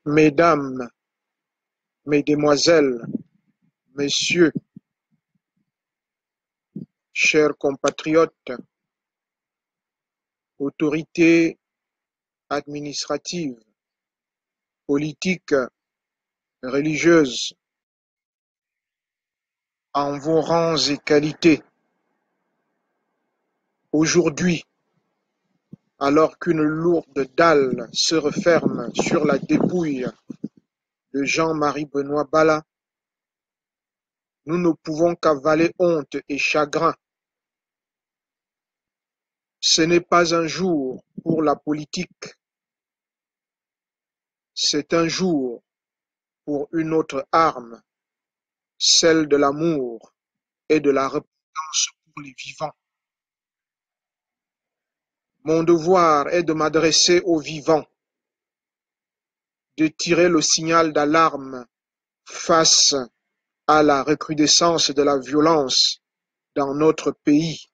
Mesdames, Mesdemoiselles, Messieurs, chers compatriotes, autorités administratives, politiques, religieuses, en vos rangs et qualités, aujourd'hui, alors qu'une lourde dalle se referme sur la dépouille de Jean-Marie Benoît Bala, nous ne pouvons qu'avaler honte et chagrin. Ce n'est pas un jour pour la politique, c'est un jour pour une autre arme, celle de l'amour et de la repentance pour les vivants. Mon devoir est de m'adresser aux vivants, de tirer le signal d'alarme face à la recrudescence de la violence dans notre pays.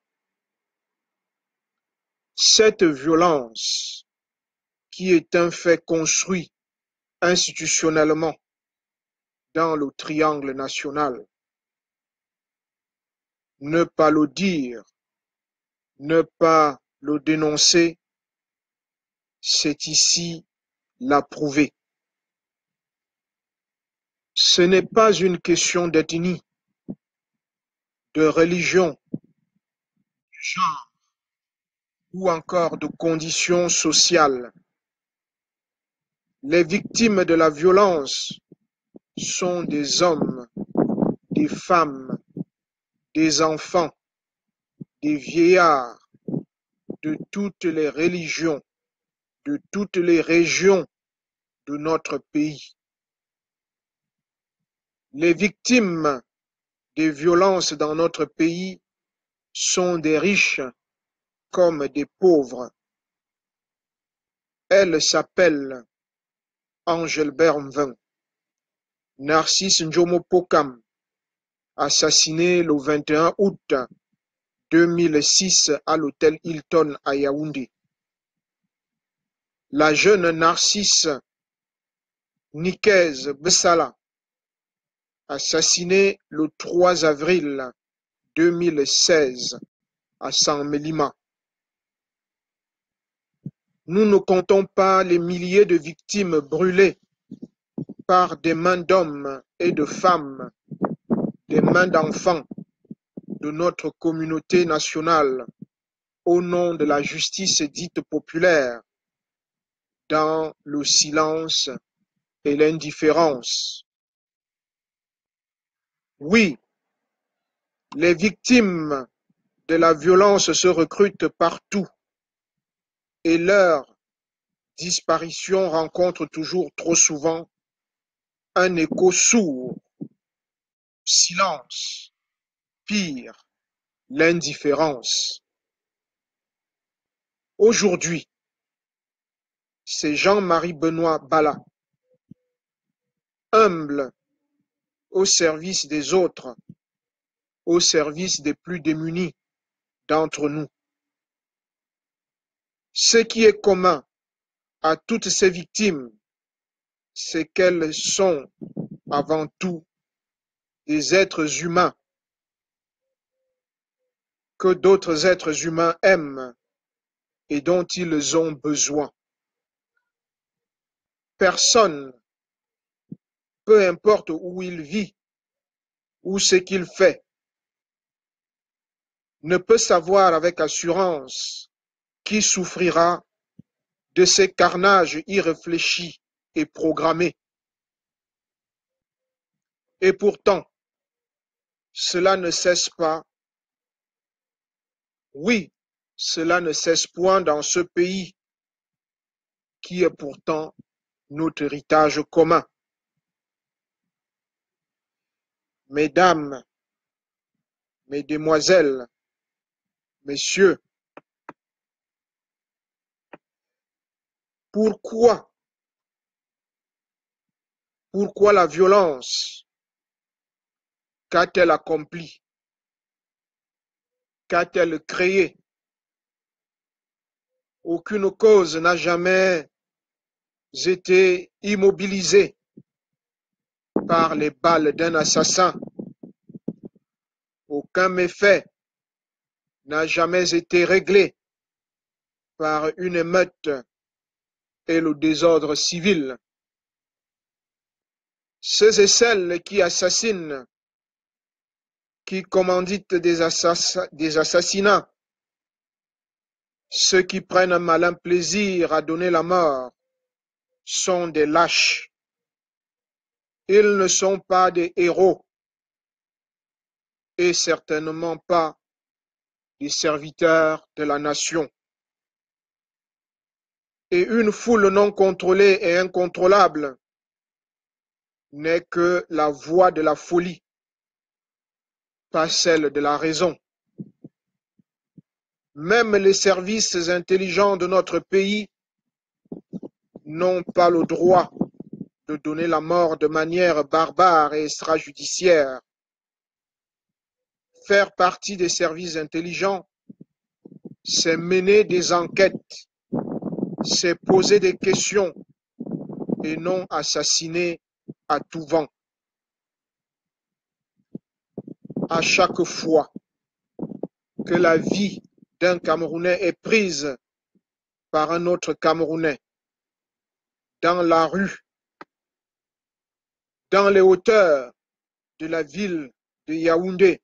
Cette violence, qui est un fait construit institutionnellement dans le triangle national, ne pas le dire, ne pas le dénoncer, c'est ici l'approuver. Ce n'est pas une question d'ethnie, de religion, de genre ou encore de conditions sociales. Les victimes de la violence sont des hommes, des femmes, des enfants, des vieillards, de toutes les religions, de toutes les régions de notre pays. Les victimes des violences dans notre pays sont des riches comme des pauvres. Elle s'appelle Angèle Bermvin, Narcisse Njomo Pokam, assassiné le 21 août 2006 à l'hôtel Hilton à Yaoundé. La jeune Narcisse Nikez Bessala, assassinée le 3 avril 2016 à San-Mélima. Nous ne comptons pas les milliers de victimes brûlées par des mains d'hommes et de femmes, des mains d'enfants de notre communauté nationale au nom de la justice dite populaire, dans le silence et l'indifférence. Oui, les victimes de la violence se recrutent partout et leur disparition rencontre toujours trop souvent un écho sourd, silence, pire, l'indifférence. Aujourd'hui, c'est Jean-Marie Benoît Bala, humble au service des autres, au service des plus démunis d'entre nous. Ce qui est commun à toutes ces victimes, c'est qu'elles sont avant tout des êtres humains que d'autres êtres humains aiment et dont ils ont besoin. Personne, peu importe où il vit ou ce qu'il fait, ne peut savoir avec assurance qui souffrira de ces carnages irréfléchis et programmés. Et pourtant, cela ne cesse pas. Oui, cela ne cesse point dans ce pays qui est pourtant notre héritage commun. Mesdames, Mesdemoiselles, Messieurs, pourquoi la violence? Qu'a-t-elle accompli? Qu'a-t-elle créé? Aucune cause n'a jamais été immobilisés par les balles d'un assassin. Aucun méfait n'a jamais été réglé par une émeute et le désordre civil. Ceux et celles qui assassinent, qui commanditent des assassinats, ceux qui prennent un malin plaisir à donner la mort, sont des lâches. Ils ne sont pas des héros et certainement pas des serviteurs de la nation. Et une foule non contrôlée et incontrôlable n'est que la voie de la folie, pas celle de la raison. Même les services intelligents de notre pays n'ont pas le droit de donner la mort de manière barbare et extrajudiciaire. Faire partie des services intelligents, c'est mener des enquêtes, c'est poser des questions et non assassiner à tout vent. À chaque fois que la vie d'un Camerounais est prise par un autre Camerounais, dans la rue, dans les hauteurs de la ville de Yaoundé,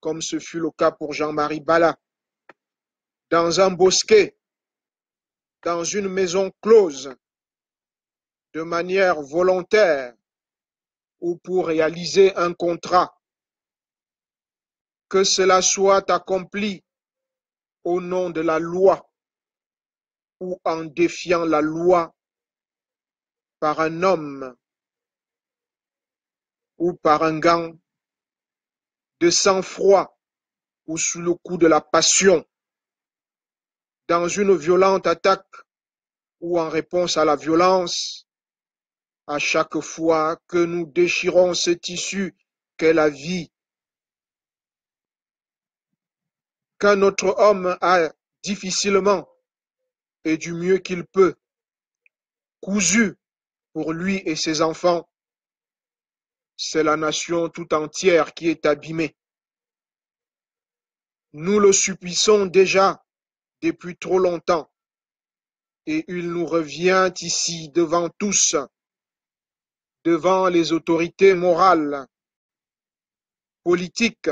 comme ce fut le cas pour Jean-Marie Bala, dans un bosquet, dans une maison close, de manière volontaire ou pour réaliser un contrat, que cela soit accompli au nom de la loi ou en défiant la loi par un homme ou par un gant de sang-froid ou sous le coup de la passion, dans une violente attaque ou en réponse à la violence, à chaque fois que nous déchirons ce tissu qu'est la vie, qu'un autre homme a difficilement et du mieux qu'il peut cousu pour lui et ses enfants, c'est la nation tout entière qui est abîmée. Nous le subissons déjà depuis trop longtemps et il nous revient ici devant tous, devant les autorités morales, politiques,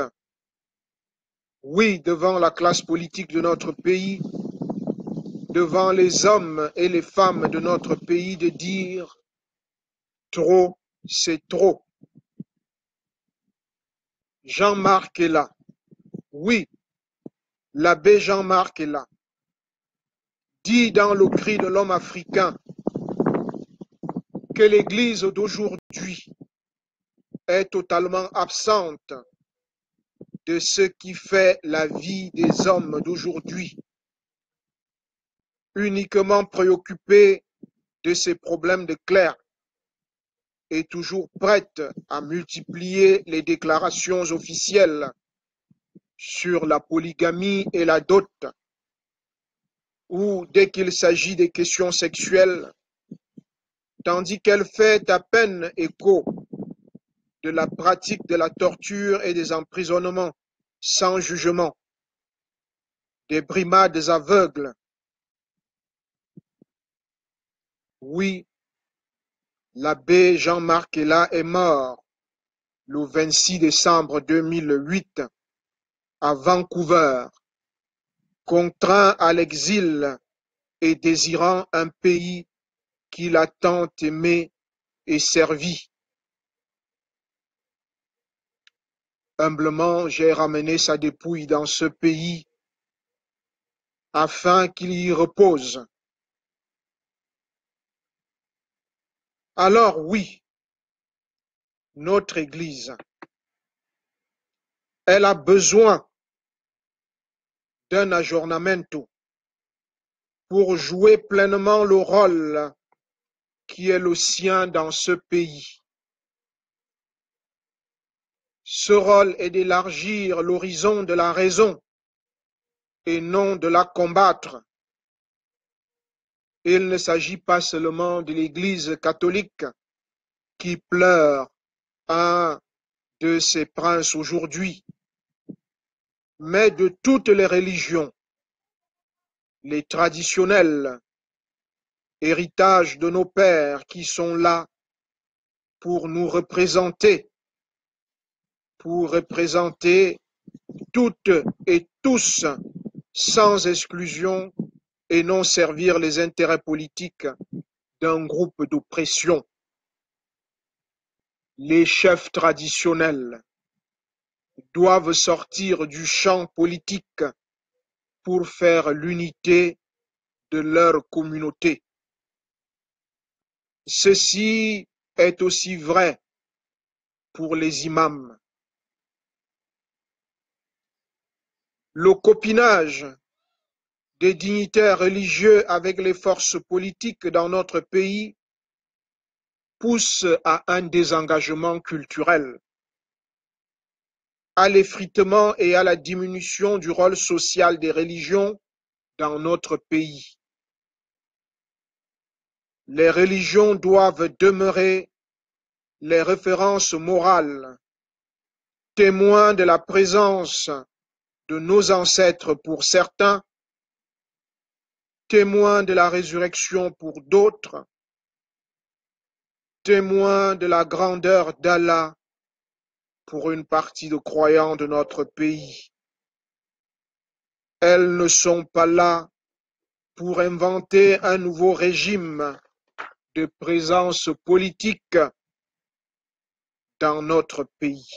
oui, devant la classe politique de notre pays, devant les hommes et les femmes de notre pays de dire trop, c'est trop. Jean-Marc est là. Oui, l'abbé Jean-Marc est là. Dit dans le cri de l'homme africain que l'Église d'aujourd'hui est totalement absente de ce qui fait la vie des hommes d'aujourd'hui, uniquement préoccupée de ses problèmes de clerc et toujours prête à multiplier les déclarations officielles sur la polygamie et la dot, ou dès qu'il s'agit des questions sexuelles, tandis qu'elle fait à peine écho de la pratique de la torture et des emprisonnements sans jugement, des brimades aveugles. Oui, l'abbé Jean-Marc Ella est mort le 26 décembre 2008 à Vancouver, contraint à l'exil et désirant un pays qu'il a tant aimé et servi. Humblement, j'ai ramené sa dépouille dans ce pays afin qu'il y repose. Alors oui, notre Église, elle a besoin d'un aggiornamento pour jouer pleinement le rôle qui est le sien dans ce pays. Ce rôle est d'élargir l'horizon de la raison et non de la combattre. Il ne s'agit pas seulement de l'Église catholique qui pleure un de ses princes aujourd'hui, mais de toutes les religions, les traditionnels, héritage de nos pères qui sont là pour nous représenter, pour représenter toutes et tous, sans exclusion, et non servir les intérêts politiques d'un groupe d'oppression. Les chefs traditionnels doivent sortir du champ politique pour faire l'unité de leur communauté. Ceci est aussi vrai pour les imams. Le copinage des dignitaires religieux avec les forces politiques dans notre pays pousse à un désengagement culturel, à l'effritement et à la diminution du rôle social des religions dans notre pays. Les religions doivent demeurer les références morales, témoins de la présence de nos ancêtres pour certains, témoins de la résurrection pour d'autres, témoins de la grandeur d'Allah pour une partie de croyants de notre pays. Elles ne sont pas là pour inventer un nouveau régime de présence politique dans notre pays.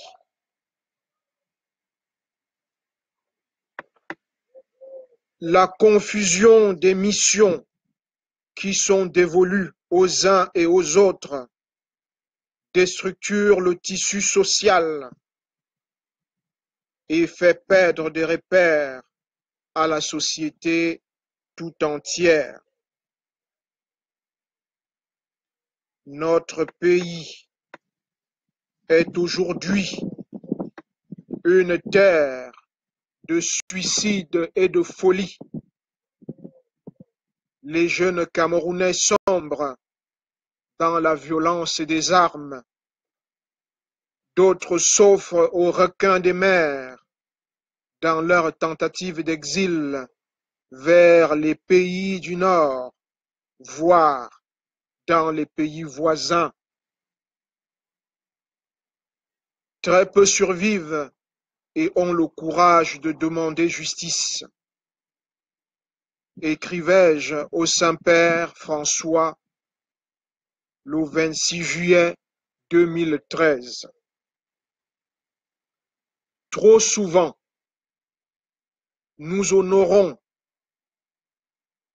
La confusion des missions qui sont dévolues aux uns et aux autres déstructure le tissu social et fait perdre des repères à la société tout entière. Notre pays est aujourd'hui une terre de suicide et de folie. Les jeunes Camerounais sombrent dans la violence des armes. D'autres s'offrent aux requins des mers dans leur tentative d'exil vers les pays du Nord, voire dans les pays voisins. Très peu survivent et ont le courage de demander justice. Écrivais-je au Saint-Père François le 26 juillet 2013. Trop souvent, nous honorons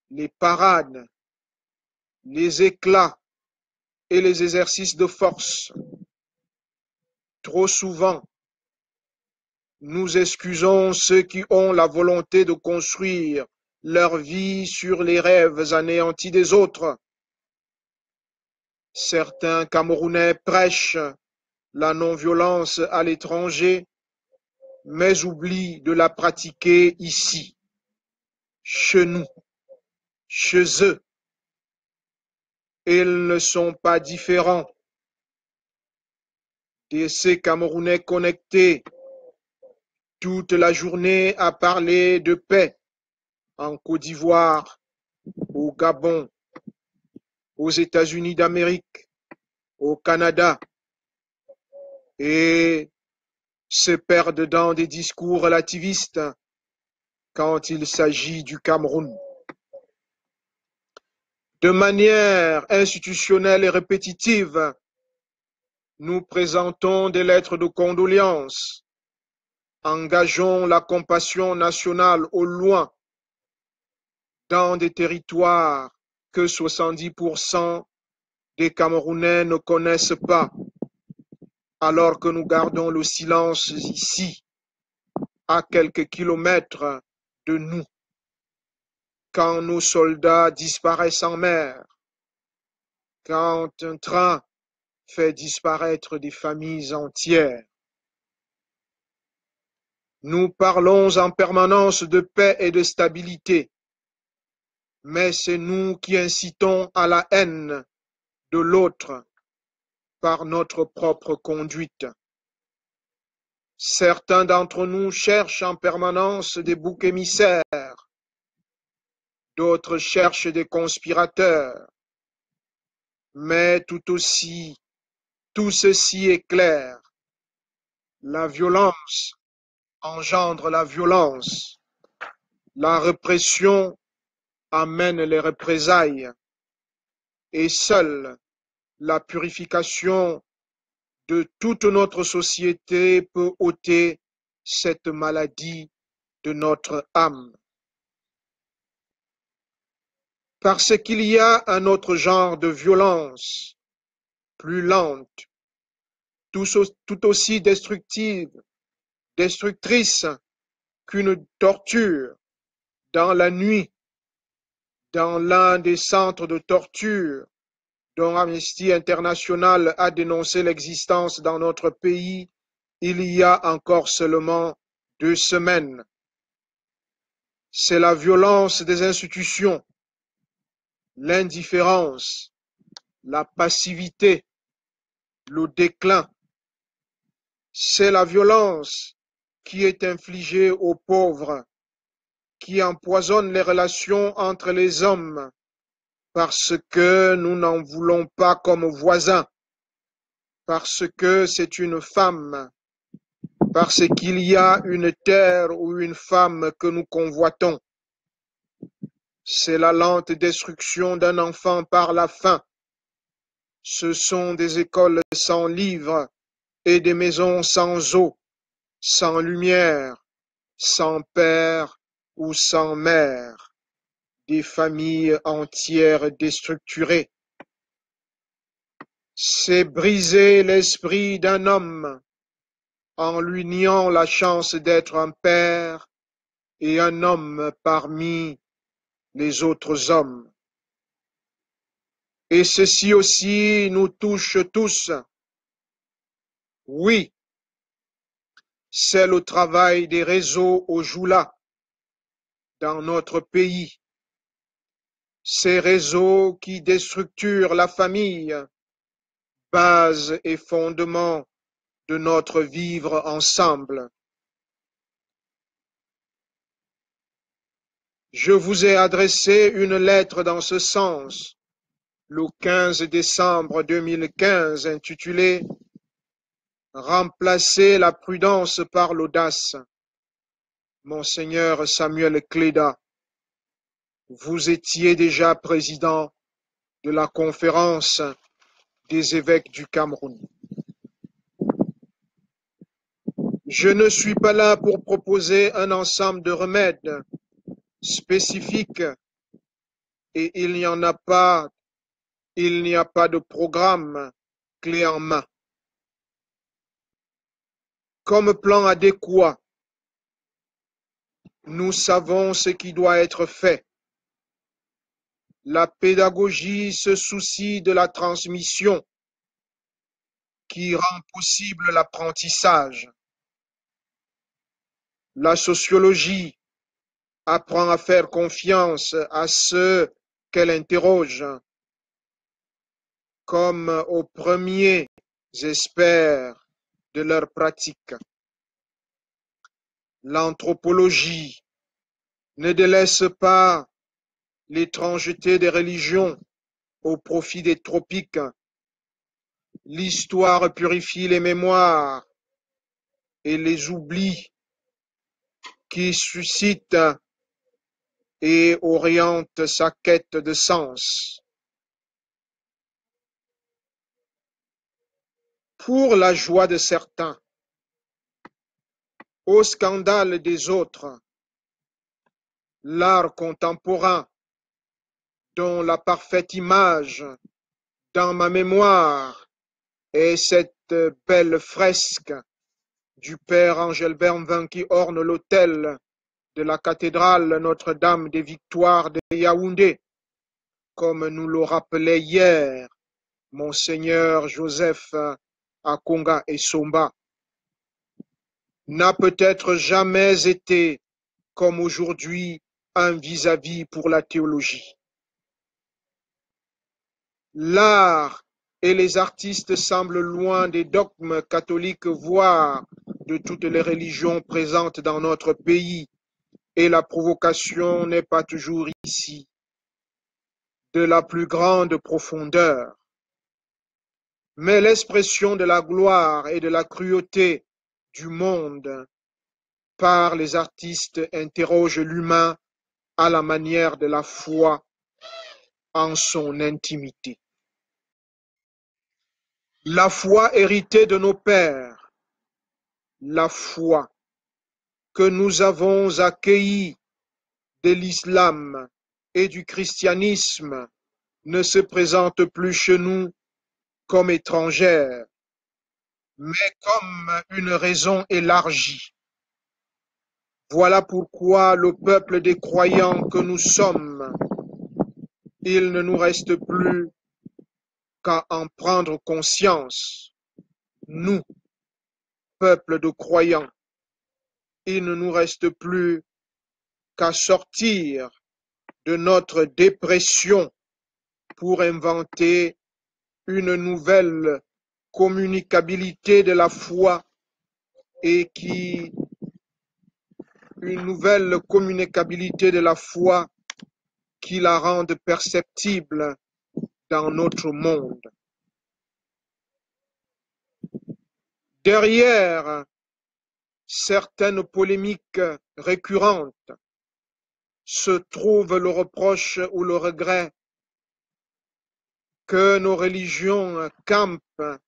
les parades, les éclats et les exercices de force. Trop souvent, nous excusons ceux qui ont la volonté de construire leur vie sur les rêves anéantis des autres. Certains Camerounais prêchent la non-violence à l'étranger, mais oublient de la pratiquer ici, chez nous, chez eux. Ils ne sont pas différents de ces Camerounais connectés toute la journée à parler de paix en Côte d'Ivoire, au Gabon, aux États-Unis d'Amérique, au Canada, et se perdent dans des discours relativistes quand il s'agit du Cameroun. De manière institutionnelle et répétitive, nous présentons des lettres de condoléances, engageons la compassion nationale au loin dans des territoires que 70% des Camerounais ne connaissent pas, alors que nous gardons le silence ici, à quelques kilomètres de nous, quand nos soldats disparaissent en mer, quand un train fait disparaître des familles entières. Nous parlons en permanence de paix et de stabilité, mais c'est nous qui incitons à la haine de l'autre par notre propre conduite. Certains d'entre nous cherchent en permanence des boucs émissaires, d'autres cherchent des conspirateurs, mais tout ceci est clair. La violence engendre la violence, la répression amène les représailles, et seule la purification de toute notre société peut ôter cette maladie de notre âme. Parce qu'il y a un autre genre de violence, plus lente, tout aussi destructrice qu'une torture, dans la nuit, dans l'un des centres de torture dont Amnesty International a dénoncé l'existence dans notre pays il y a encore seulement 2 semaines. C'est la violence des institutions, l'indifférence, la passivité, le déclin. C'est la violence qui est infligée aux pauvres, qui empoisonne les relations entre les hommes, parce que nous n'en voulons pas comme voisins, parce que c'est une femme, parce qu'il y a une terre ou une femme que nous convoitons. C'est la lente destruction d'un enfant par la faim. Ce sont des écoles sans livres et des maisons sans eau, sans lumière, sans père ou sans mère, des familles entières déstructurées. C'est briser l'esprit d'un homme en lui niant la chance d'être un père et un homme parmi les autres hommes. Et ceci aussi nous touche tous. Oui, c'est le travail des réseaux au Joula dans notre pays. Ces réseaux qui déstructurent la famille, base et fondement de notre vivre ensemble. Je vous ai adressé une lettre dans ce sens le 15 décembre 2015 intitulée « Remplacer la prudence par l'audace ». Monseigneur Samuel Cléda, vous étiez déjà président de la conférence des évêques du Cameroun. Je ne suis pas là pour proposer un ensemble de remèdes spécifiques et il n'y a pas de programme clé en main. Comme plan adéquat, nous savons ce qui doit être fait. La pédagogie se soucie de la transmission qui rend possible l'apprentissage. La sociologie apprend à faire confiance à ceux qu'elle interroge, comme aux premiers experts de leur pratique. L'anthropologie ne délaisse pas l'étrangeté des religions au profit des tropiques. L'histoire purifie les mémoires et les oublis qui suscitent et oriente sa quête de sens. Pour la joie de certains, au scandale des autres, l'art contemporain, dont la parfaite image dans ma mémoire est cette belle fresque du père Angèle Bernvin qui orne l'autel de la cathédrale Notre-Dame des Victoires de Yaoundé, comme nous le rappelait hier Monseigneur Joseph Akonga et Somba, n'a peut-être jamais été, comme aujourd'hui, un vis-à-vis pour la théologie. L'art et les artistes semblent loin des dogmes catholiques, voire de toutes les religions présentes dans notre pays, et la provocation n'est pas toujours ici de la plus grande profondeur. Mais l'expression de la gloire et de la cruauté du monde par les artistes interroge l'humain à la manière de la foi en son intimité. La foi héritée de nos pères, la foi que nous avons accueillie de l'islam et du christianisme ne se présente plus chez nous comme étrangère, mais comme une raison élargie. Voilà pourquoi le peuple des croyants que nous sommes, il ne nous reste plus qu'à en prendre conscience. Nous, peuple de croyants, il ne nous reste plus qu'à sortir de notre dépression pour inventer une nouvelle communicabilité de la foi et une nouvelle communicabilité de la foi qui la rende perceptible dans notre monde. Derrière certaines polémiques récurrentes se trouve le reproche ou le regret que nos religions campent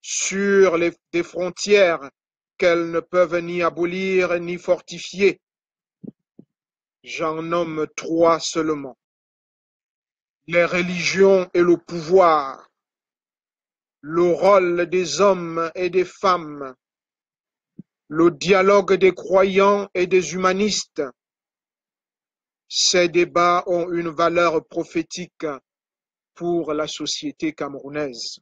sur des frontières qu'elles ne peuvent ni abolir ni fortifier. J'en nomme trois seulement. Les religions et le pouvoir, le rôle des hommes et des femmes, le dialogue des croyants et des humanistes. Ces débats ont une valeur prophétique pour la société camerounaise.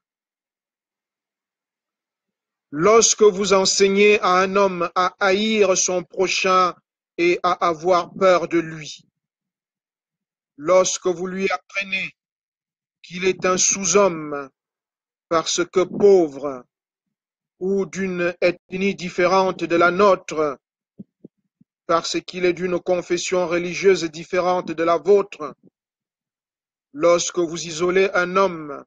Lorsque vous enseignez à un homme à haïr son prochain et à avoir peur de lui, lorsque vous lui apprenez qu'il est un sous-homme parce que pauvre ou d'une ethnie différente de la nôtre, parce qu'il est d'une confession religieuse différente de la vôtre, lorsque vous isolez un homme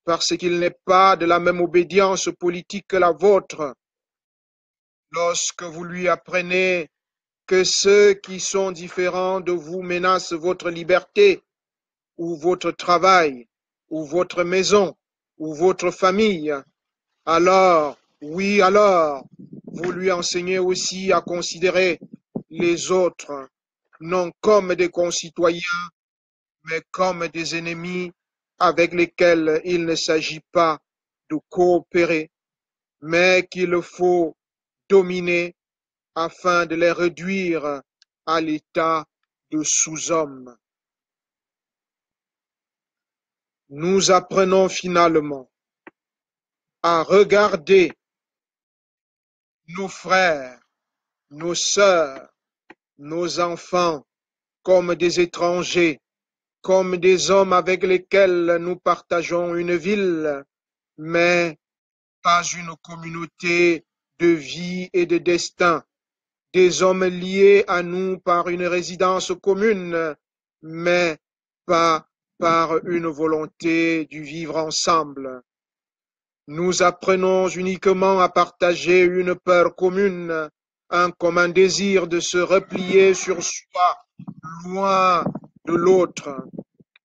parce qu'il n'est pas de la même obédience politique que la vôtre, lorsque vous lui apprenez que ceux qui sont différents de vous menacent votre liberté, ou votre travail, ou votre maison, ou votre famille, alors, oui, alors, vous lui enseignez aussi à considérer les autres, non comme des concitoyens, mais comme des ennemis avec lesquels il ne s'agit pas de coopérer, mais qu'il faut dominer afin de les réduire à l'état de sous-hommes. Nous apprenons finalement à regarder nos frères, nos sœurs, nos enfants comme des étrangers, comme des hommes avec lesquels nous partageons une ville, mais pas une communauté de vie et de destin, des hommes liés à nous par une résidence commune, mais pas par une volonté du vivre ensemble. Nous apprenons uniquement à partager une peur commune, un commun désir de se replier sur soi, loin de l'autre,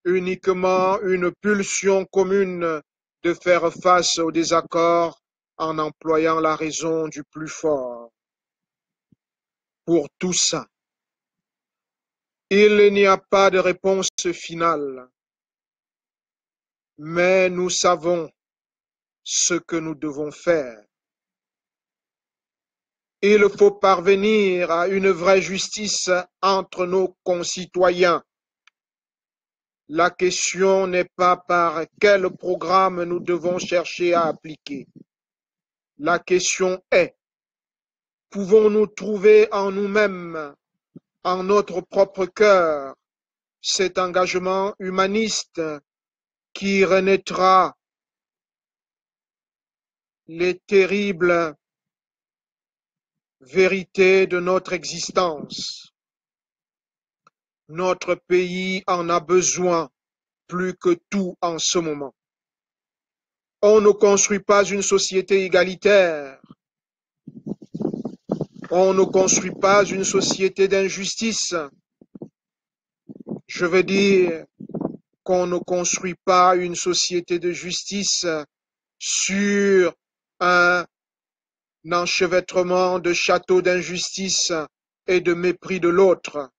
uniquement une pulsion commune de faire face au désaccord en employant la raison du plus fort. Pour tout ça, il n'y a pas de réponse finale, mais nous savons ce que nous devons faire. Il faut parvenir à une vraie justice entre nos concitoyens. La question n'est pas par quel programme nous devons chercher à appliquer. La question est, pouvons-nous trouver en nous-mêmes en notre propre cœur cet engagement humaniste qui renaîtra les terribles vérités de notre existence. Notre pays en a besoin plus que tout en ce moment. On ne construit pas une société égalitaire. On ne construit pas une société d'injustice. Je veux dire qu'on ne construit pas une société de justice sur un enchevêtrement de châteaux d'injustice et de mépris de l'autre.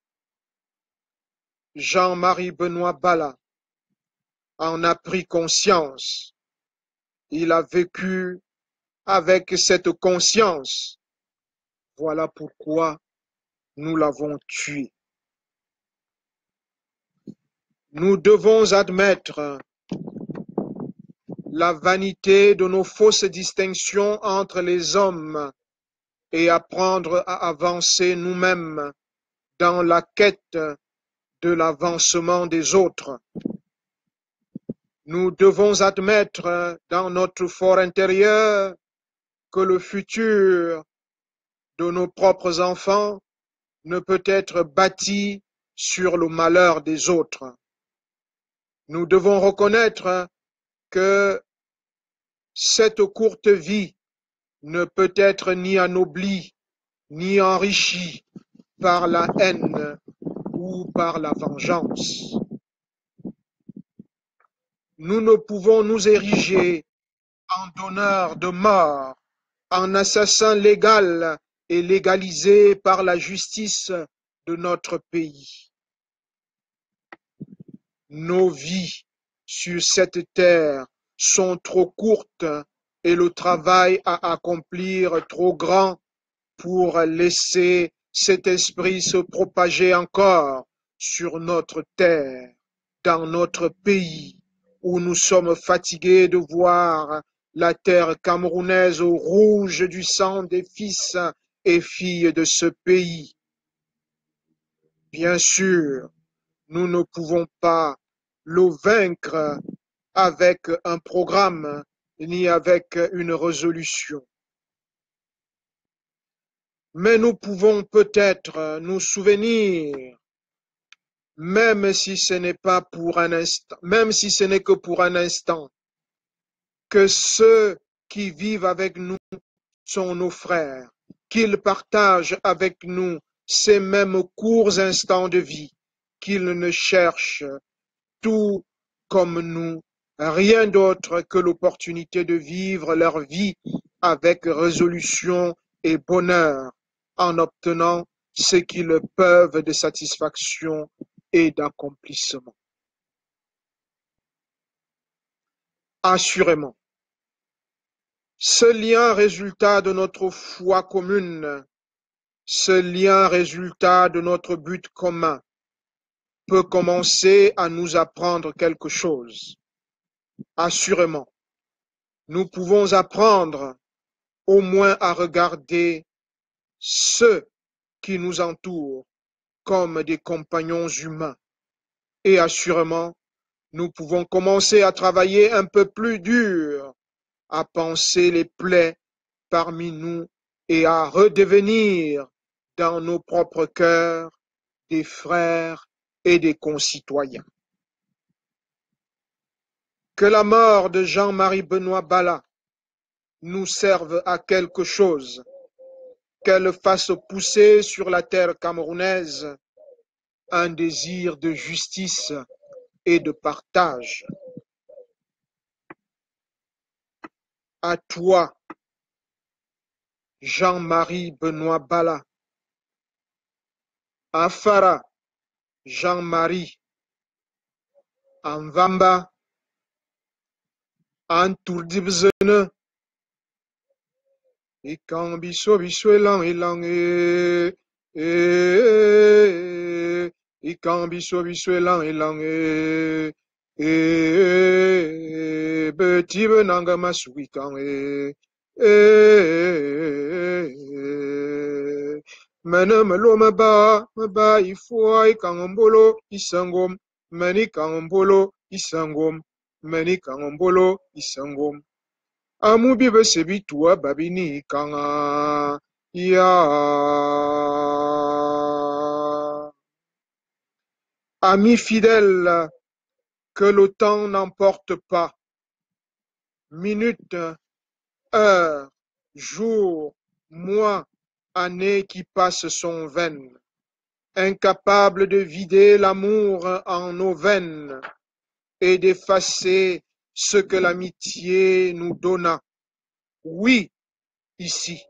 Jean-Marie Benoît Bala en a pris conscience. Il a vécu avec cette conscience. Voilà pourquoi nous l'avons tué. Nous devons admettre la vanité de nos fausses distinctions entre les hommes et apprendre à avancer nous-mêmes dans la quête de l'avancement des autres. Nous devons admettre dans notre fort intérieur que le futur de nos propres enfants ne peut être bâti sur le malheur des autres. Nous devons reconnaître que cette courte vie ne peut être ni anoblie, ni enrichie par la haine ou par la vengeance. Nous ne pouvons nous ériger en donneurs de mort, en assassins légal et légalisés par la justice de notre pays. Nos vies sur cette terre sont trop courtes et le travail à accomplir trop grand pour laisser cet esprit se propager encore sur notre terre, dans notre pays, où nous sommes fatigués de voir la terre camerounaise rouge du sang des fils et filles de ce pays. Bien sûr, nous ne pouvons pas le vaincre avec un programme ni avec une résolution. Mais nous pouvons peut-être nous souvenir, même si ce n'est pas pour un instant, même si ce n'est que pour un instant, que ceux qui vivent avec nous sont nos frères, qu'ils partagent avec nous ces mêmes courts instants de vie, qu'ils ne cherchent tout comme nous, rien d'autre que l'opportunité de vivre leur vie avec résolution et bonheur, en obtenant ce qu'ils peuvent de satisfaction et d'accomplissement. Assurément, ce lien résultat de notre foi commune, ce lien résultat de notre but commun, peut commencer à nous apprendre quelque chose. Assurément, nous pouvons apprendre au moins à regarder ceux qui nous entourent comme des compagnons humains. Et assurément, nous pouvons commencer à travailler un peu plus dur, à panser les plaies parmi nous et à redevenir dans nos propres cœurs des frères et des concitoyens. Que la mort de Jean-Marie Benoît Bala nous serve à quelque chose, qu'elle fasse pousser sur la terre camerounaise un désir de justice et de partage. À toi, Jean-Marie Benoît Bala, à Farah, Jean-Marie, Anvamba, Antourdibzene, Ikambiso Biswelang Elang Ikambiso Biswelang Elang Beti Benanga Masuikang Mene melo maba ifoi kangambolo isangom. Meni kangambolo isangom. Meni kangambolo isangom. Amubi besebi tua babini kanga ya. Amis fidèles, que le temps n'emporte pas. Minutes, heures, jours, mois, années qui passent sont vaines. Incapables de vider l'amour en nos veines et d'effacer ce que l'amitié nous donna. Oui, ici,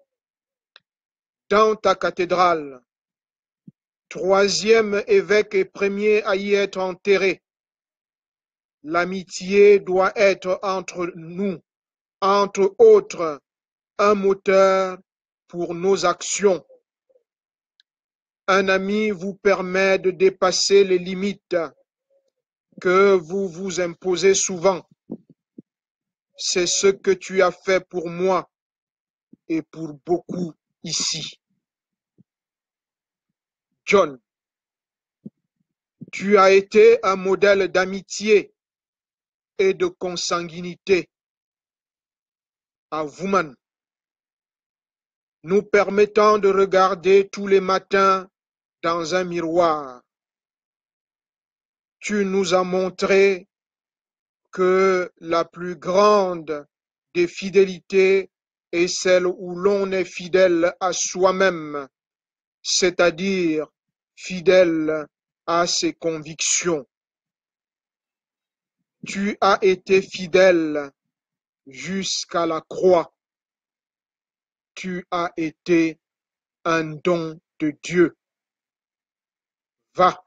dans ta cathédrale, troisième évêque et premier à y être enterré, l'amitié doit être entre nous, entre autres, un moteur pour nos actions. Un ami vous permet de dépasser les limites que vous vous imposez souvent. C'est ce que tu as fait pour moi et pour beaucoup ici. John, tu as été un modèle d'amitié et de consanguinité. À Woman, nous permettant de regarder tous les matins dans un miroir. Tu nous as montré que la plus grande des fidélités est celle où l'on est fidèle à soi-même, c'est-à-dire fidèle à ses convictions. Tu as été fidèle jusqu'à la croix. Tu as été un don de Dieu. Va.